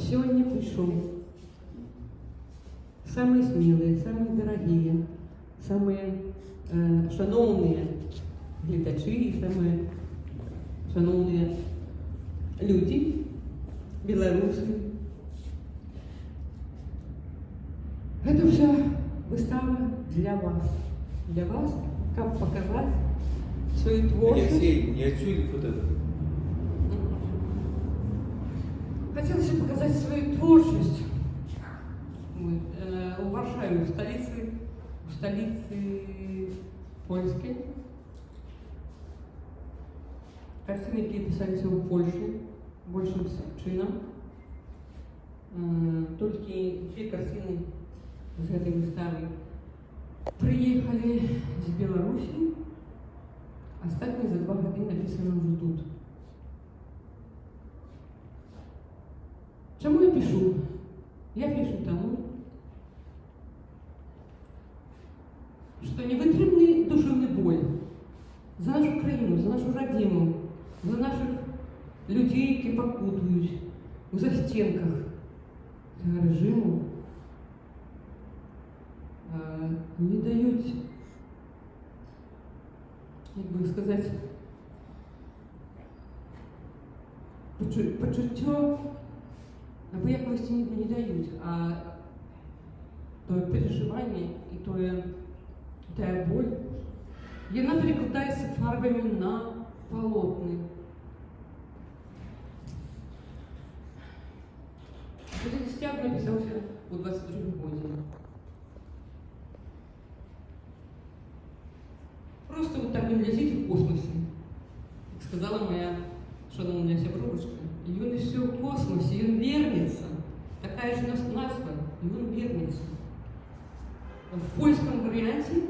сегодня пришел. Самые смелые, самые дорогие, самые шановные глядачи, самые шановные люди, белорусы. Это вся выстава для вас, как показать свою творчесть. Алексей, не отсюда вот это. Хотелось бы показать свою творчесть в Варшаве, в столице польской. Картины, які писалися у Польщі большим чином. Тільки дві картини з цієї вистави приїхали з Білорусі, остальные за 2 года написано вже тут. Чому я пишу? Я пишу тому, что невытребный душевный боль за нашу країну, за нашу родину, за наших людей, які покутують у застінках цього режиму, не дають, як би сказати, почуття обыяковости не дают, а то переживание и тая боль, и она перекладается фарбами на полотны. Этот стяг написался у 22 года. Просто вот так летите в космосе, как сказала моя шановная сябровушка. И он все в космосе, и он вернется. Такая же у нас назва, и он вернется. В польском варианте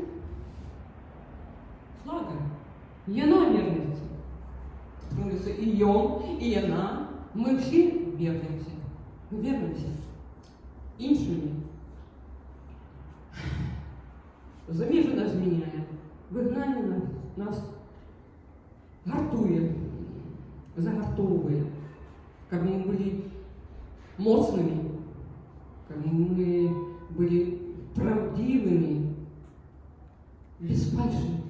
флага. И она вернется. Становится и он, и она. Мы все вернемся. Мы вернемся. Іншими. Заміжу нас зміняє. Вигнання нас гартує, загартовує. Как мы были моцными, как мы были правдивыми, без фальши.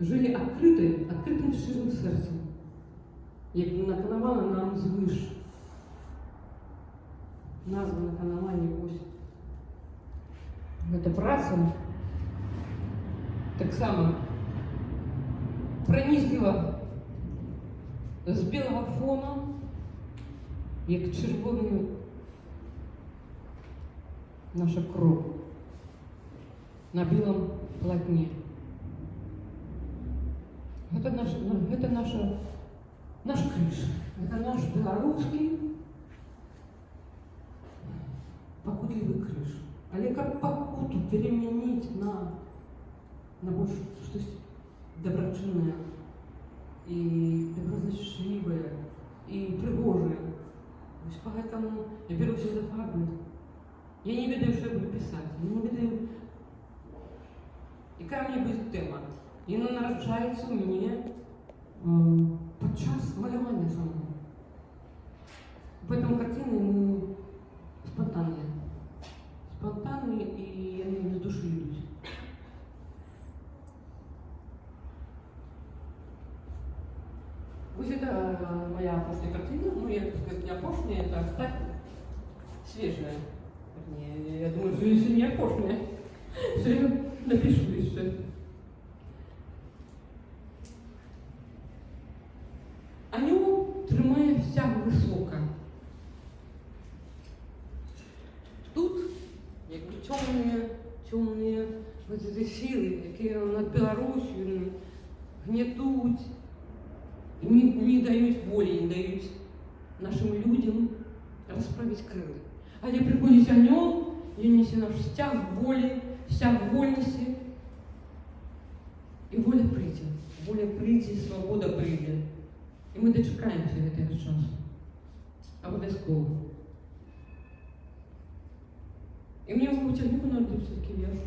Жили открытым ширым сердцем, як наканувала нам звиш. Назва наканування ось. Эта праця так само пронизлива з білого фона, як червоною наша кров на білому полотні. Это наш крыш, это наш белорусский покутливый крыш. Але как покуту переменить на больше что-то доброчинное и доброзычливое, и пригожее. Поэтому я беруся за фарби. Я не ведаю, що я буду писати. Я не ведаю, яка мені буде тема. І вона народжається у мене під час малювання самого. Поэтому картини спонтанні. Спонтанні, і вони з душі йдуть. Вот это моя опошная картина, ну я, так сказать, не опошная, это кстати, свежая. Вернее, я думаю, что если не опошная, что я напишу еще. Аню тримає вся висока. Тут, якби темні вот эти силы, які над Білорусію гнетуть, не дають волі, не дають нашим людям розправити крила. Але приходить анёл, і несе наш стяг волі, стяг вольності. І воля прийде. Воля прийде, свобода прийде. І ми дочекаємося від цього часу. Обов'язково. І мені в тягнику народився такий вірш.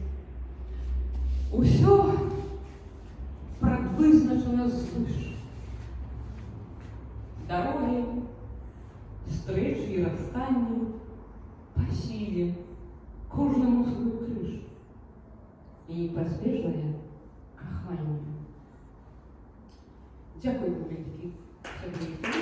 Усьо предвизначено звиш. Дороги встречі і розстання, по силі, кожному свою кришу. І неизбежное кохання. Дякую, великі.